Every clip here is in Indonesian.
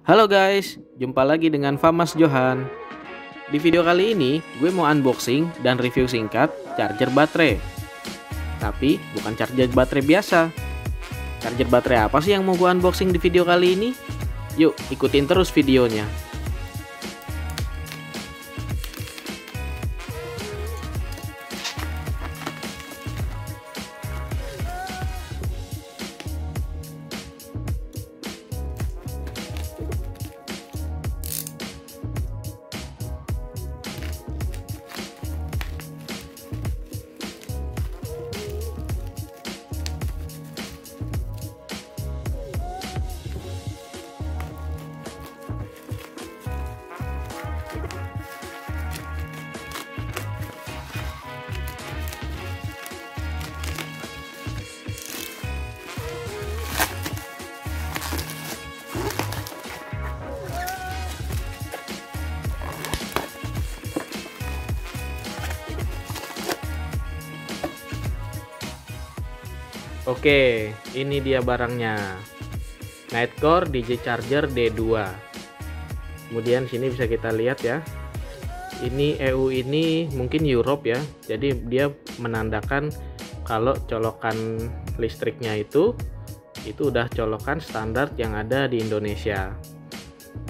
Halo guys, jumpa lagi dengan Famas Johan. Di video kali ini, gue mau unboxing dan review singkat charger baterai. Tapi bukan charger baterai biasa. Charger baterai apa sih yang mau gue unboxing di video kali ini? Yuk, ikutin terus videonya. Oke, ini dia barangnya. Nitecore DJ Charger D2. Kemudian sini bisa kita lihat ya. Ini EU ini mungkin Europe ya. Jadi dia menandakan kalau colokan listriknya itu udah colokan standar yang ada di Indonesia.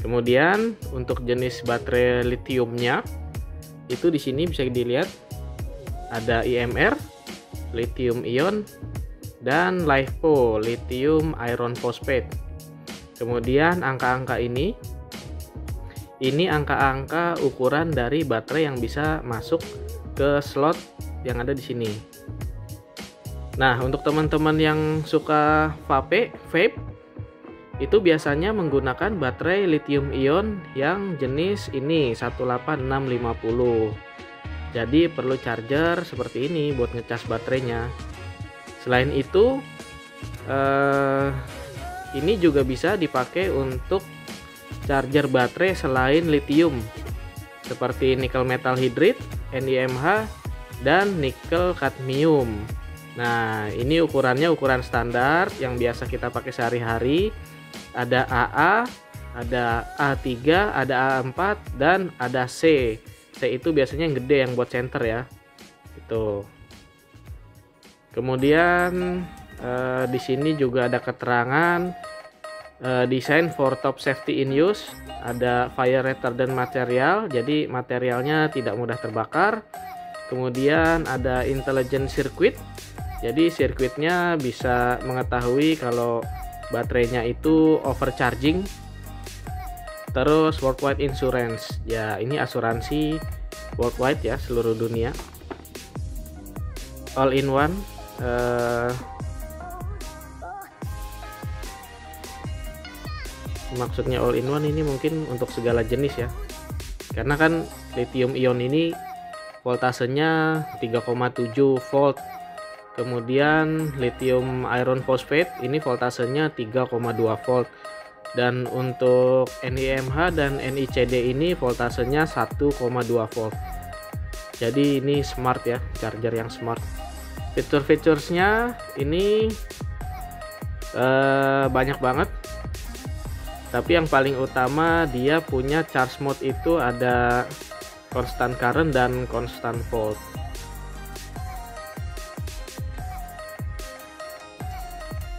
Kemudian untuk jenis baterai lithiumnya itu di sini bisa dilihat ada IMR, lithium ion, dan LiFePO, lithium iron phosphate. Kemudian angka-angka ini angka-angka ukuran dari baterai yang bisa masuk ke slot yang ada di sini. Nah, untuk teman-teman yang suka vape itu biasanya menggunakan baterai lithium ion yang jenis ini 18650. Jadi perlu charger seperti ini buat ngecas baterainya. Selain itu, ini juga bisa dipakai untuk charger baterai selain lithium, seperti nikel metal hydride, NiMH, dan nikel kadmium. Nah, ini ukurannya ukuran standar yang biasa kita pakai sehari-hari. Ada AA, ada A3, ada A4, dan ada C. C itu biasanya yang gede yang buat center ya. Itu. Kemudian di sini juga ada keterangan design for top safety in use, ada fire retardant material, jadi materialnya tidak mudah terbakar. Kemudian ada intelligent circuit, jadi sirkuitnya bisa mengetahui kalau baterainya itu overcharging. Terus worldwide insurance, ya ini asuransi worldwide ya, seluruh dunia. All in one. Maksudnya all in one ini mungkin untuk segala jenis ya, karena kan lithium ion ini voltasenya 3,7 volt, kemudian lithium iron phosphate ini voltasenya 3,2 volt, dan untuk NiMH dan NiCd ini voltasenya 1,2 volt. Jadi ini smart ya, charger yang smart. Fitur-fiturnya ini banyak banget, tapi yang paling utama dia punya charge mode itu ada constant current dan constant volt.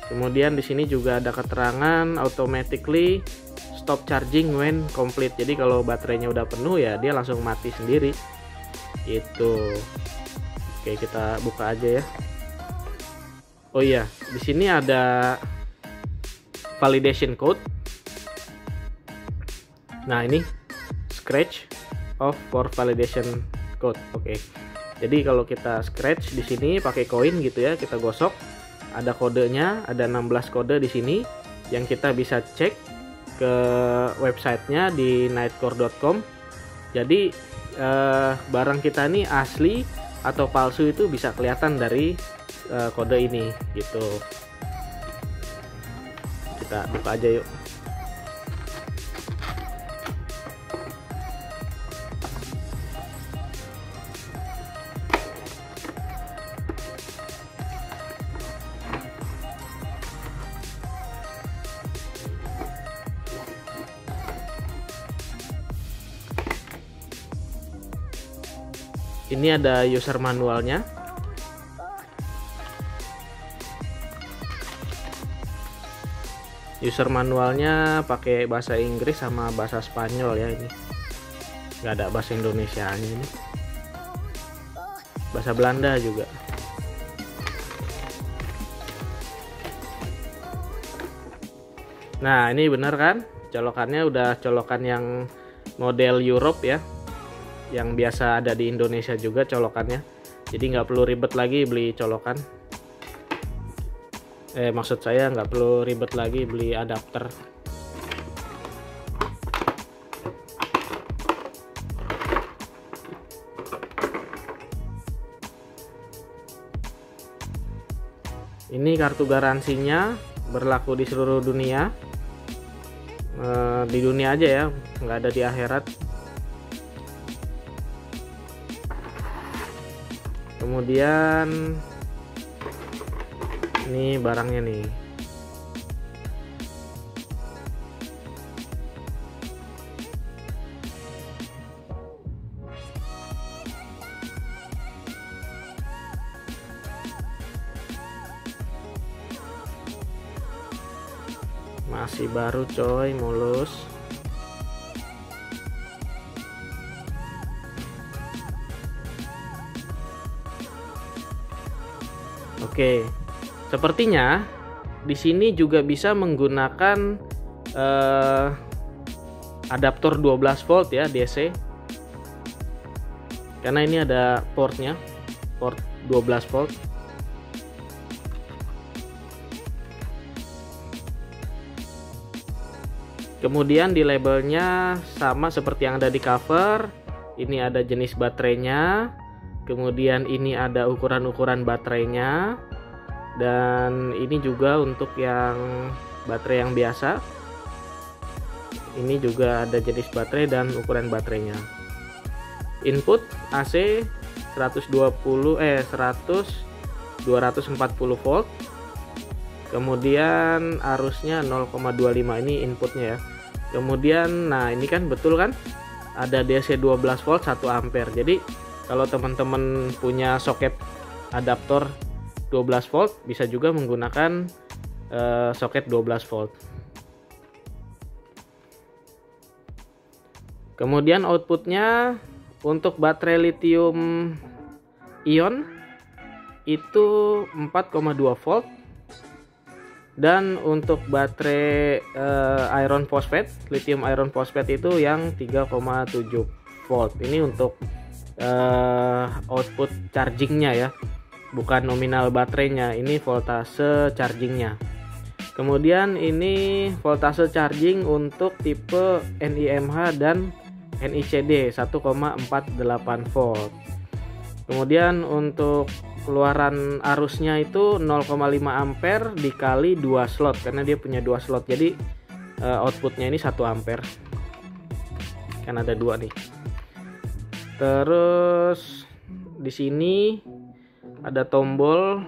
Kemudian di sini juga ada keterangan automatically stop charging when complete. Jadi kalau baterainya udah penuh ya dia langsung mati sendiri. Itu. Oke, kita buka aja ya. Oh iya, di sini ada validation code. Nah, ini scratch off for validation code. Oke. Jadi kalau kita scratch di sini pakai koin gitu ya, kita gosok, ada kodenya, ada 16 kode di sini yang kita bisa cek ke websitenya di nitecore.com. Jadi barang kita ini asli atau palsu itu bisa kelihatan dari kode ini gitu. Kita buka aja yuk. Ini ada user manualnya. User manualnya pakai bahasa Inggris sama bahasa Spanyol ya, ini nggak ada bahasa Indonesianya, ini bahasa Belanda juga. Nah, ini bener kan, colokannya udah colokan yang model Europe ya, yang biasa ada di Indonesia juga colokannya, jadi nggak perlu ribet lagi beli colokan. Maksud saya nggak perlu ribet lagi beli adapter. Ini kartu garansinya berlaku di seluruh dunia, di dunia aja ya, nggak ada di akhirat. Kemudian ini barangnya nih. Masih baru coy, mulus. Oke. Sepertinya di sini juga bisa menggunakan adaptor 12 volt ya, DC. Karena ini ada portnya, port 12 volt. Kemudian di labelnya sama seperti yang ada di cover. Ini ada jenis baterainya. Kemudian ini ada ukuran-ukuran baterainya. Dan ini juga untuk yang baterai yang biasa. Ini juga ada jenis baterai dan ukuran baterainya. Input AC 240 volt. Kemudian arusnya 0,25, ini inputnya ya. Kemudian nah ini kan betul kan ada DC 12 volt 1 ampere. Jadi kalau teman-teman punya soket adaptor 12 volt bisa juga menggunakan soket 12 volt. Kemudian outputnya untuk baterai lithium ion itu 4,2 volt, dan untuk baterai iron phosphate, lithium iron phosphate itu yang 3,7 volt. Ini untuk output chargingnya ya, bukan nominal baterainya, ini voltase chargingnya. Kemudian ini voltase charging untuk tipe NIMH dan NICD 1,48 volt. Kemudian untuk keluaran arusnya itu 0,5 ampere dikali 2 slot, karena dia punya 2 slot, jadi outputnya ini 1 ampere, kan ada 2 nih. Terus di sini ada tombol.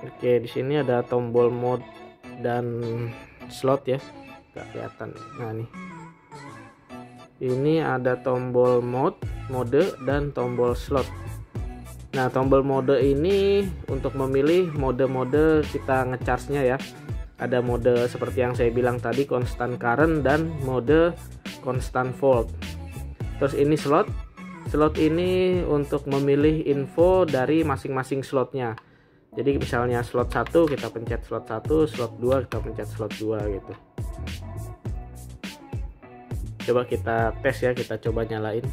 Oke, di sini ada tombol mode dan slot ya, nggak kelihatan. Nah nih, ini ada tombol mode dan tombol slot. Nah, tombol mode ini untuk memilih mode-mode kita ngecharge-nya ya. Ada mode seperti yang saya bilang tadi, constant current, dan mode constant volt. Terus ini slot ini untuk memilih info dari masing-masing slotnya. Jadi misalnya slot 1 kita pencet slot 1, slot 2 kita pencet slot 2 gitu. Coba kita tes ya, kita coba nyalain.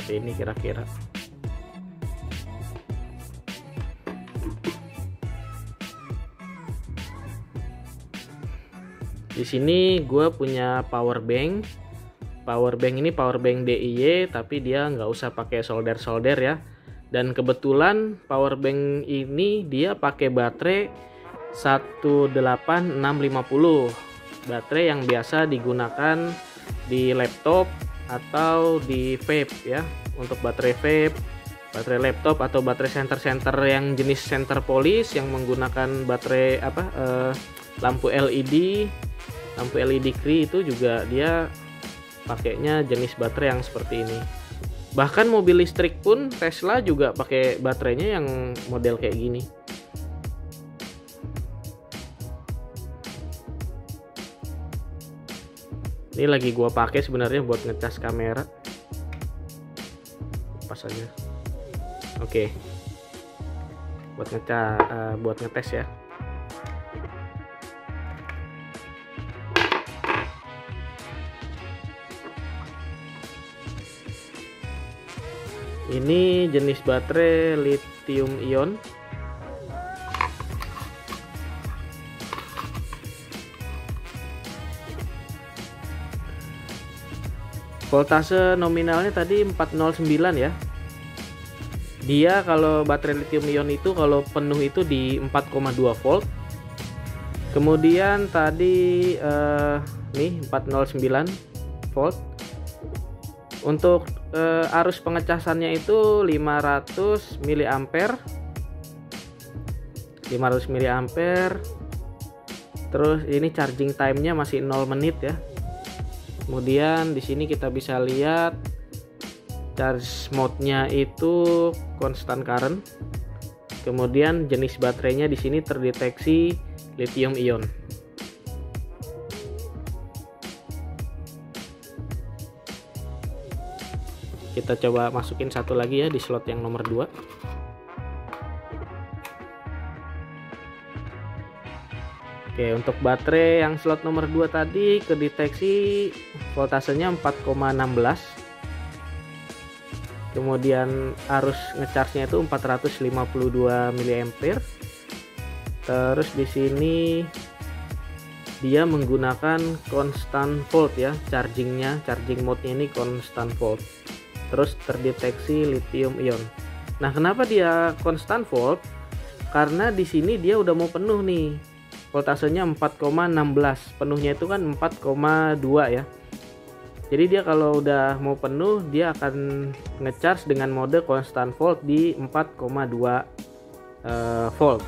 seperti ini kira-kira. Di sini gue punya power bank. Power bank ini power bank DIY, tapi dia nggak usah pakai solder ya. Dan kebetulan power bank ini dia pakai baterai 18650, baterai yang biasa digunakan di laptop atau di vape ya. Untuk baterai vape, baterai laptop atau baterai center yang jenis center polish yang menggunakan baterai lampu LED Cree, itu juga dia pakainya jenis baterai yang seperti ini. Bahkan mobil listrik pun Tesla juga pakai baterainya yang model kayak gini. Ini lagi gua pakai sebenarnya buat ngecas kamera. Pas aja. Oke. Buat ngetes ya. Ini jenis baterai lithium ion. Voltase nominalnya tadi 409 ya. Dia kalau baterai lithium ion itu kalau penuh itu di 4,2 volt. Kemudian tadi nih 409 volt. Untuk arus pengecasannya itu 500 mA. Terus ini charging time-nya masih 0 menit ya. Kemudian di sini kita bisa lihat charge mode-nya itu constant current. Kemudian jenis baterainya di sini terdeteksi lithium ion. Kita coba masukin satu lagi ya di slot yang nomor 2. Oke, untuk baterai yang slot nomor 2 tadi kedeteksi voltasenya 4,16. Kemudian arus ngecharge-nya itu 452 mA. Terus di sini dia menggunakan constant volt ya, charging mode-nya ini constant volt. Terus terdeteksi lithium ion. Nah, kenapa dia constant volt? Karena di sini dia udah mau penuh nih. Voltasenya 4,16. Penuhnya itu kan 4,2 ya. Jadi dia kalau udah mau penuh dia akan ngecharge dengan mode constant volt di 4,2 volt.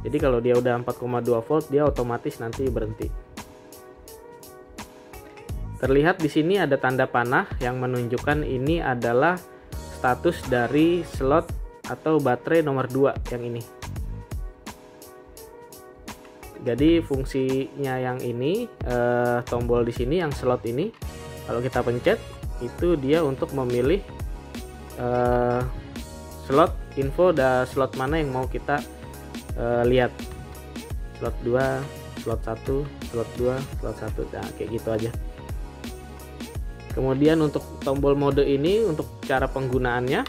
Jadi kalau dia udah 4,2 volt dia otomatis nanti berhenti. Terlihat di sini ada tanda panah yang menunjukkan ini adalah status dari slot atau baterai nomor 2 yang ini. Jadi fungsinya yang ini tombol di sini yang slot ini kalau kita pencet itu dia untuk memilih slot info dan slot mana yang mau kita lihat. Slot 2, slot 1, slot 2, slot 1. Nah, kayak gitu aja. Kemudian untuk tombol mode ini untuk cara penggunaannya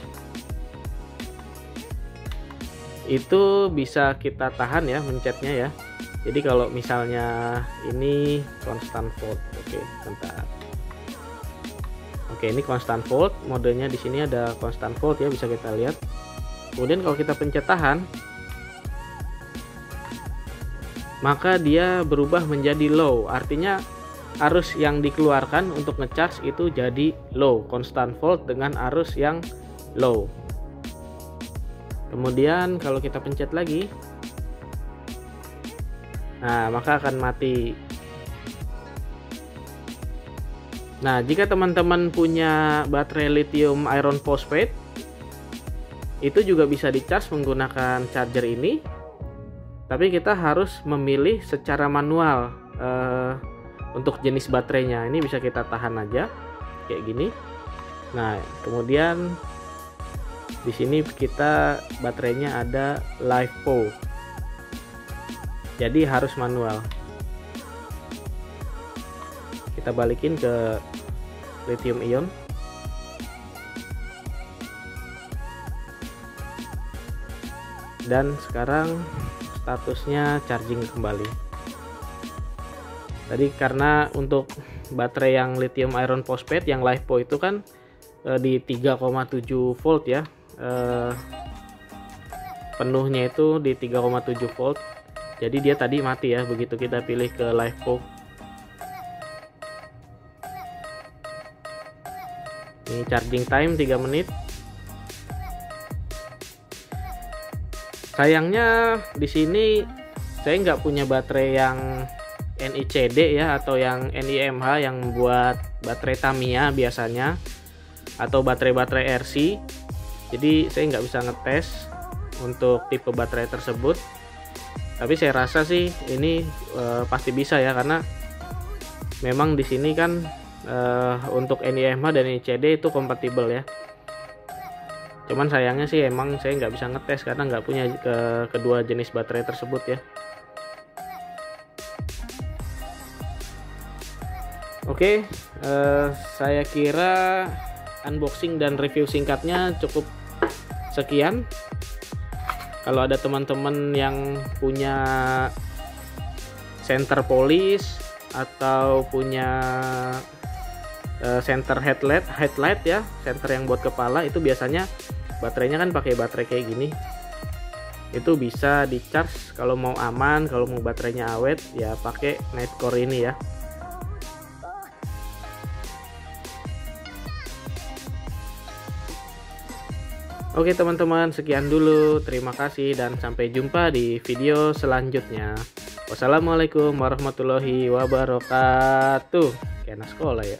itu bisa kita tahan ya mencetnya ya. Jadi kalau misalnya ini constant volt. Oke, bentar. Oke, ini constant volt, modenya di sini ada constant volt ya, bisa kita lihat. Kemudian kalau kita pencet tahan, maka dia berubah menjadi low. Artinya arus yang dikeluarkan untuk ngecharge itu jadi low, constant volt dengan arus yang low. Kemudian kalau kita pencet lagi, nah maka akan mati. Nah, jika teman-teman punya baterai lithium iron phosphate, itu juga bisa dicas menggunakan charger ini, tapi kita harus memilih secara manual untuk jenis baterainya. Ini bisa kita tahan aja kayak gini. Nah, kemudian di sini kita baterainya ada LiFePO, jadi harus manual. Kita balikin ke lithium ion. Dan sekarang statusnya charging kembali. Tadi karena untuk baterai yang lithium iron phosphate yang LiFePO itu kan di 3,7 volt ya, penuhnya itu di 3,7 volt. Jadi dia tadi mati ya begitu kita pilih ke LiFePO. Ini charging time 3 menit. Sayangnya di sini saya nggak punya baterai yang NICD ya, atau yang NIMH yang buat baterai Tamiya biasanya, atau baterai-baterai RC. Jadi saya nggak bisa ngetes untuk tipe baterai tersebut. Tapi saya rasa sih ini pasti bisa ya, karena memang di sini kan untuk NIMH dan NICD itu kompatibel ya. Cuman sayangnya sih emang saya nggak bisa ngetes karena nggak punya kedua jenis baterai tersebut ya. Oke, saya kira unboxing dan review singkatnya cukup sekian. Kalau ada teman-teman yang punya center polish atau punya center headlight ya, center yang buat kepala, itu biasanya baterainya kan pakai baterai kayak gini. Itu bisa di charge kalau mau aman, kalau mau baterainya awet ya pakai Nightcore ini ya. Oke teman-teman, sekian dulu. Terima kasih dan sampai jumpa di video selanjutnya. Wassalamualaikum warahmatullahi wabarakatuh. Kayak anak sekolah ya.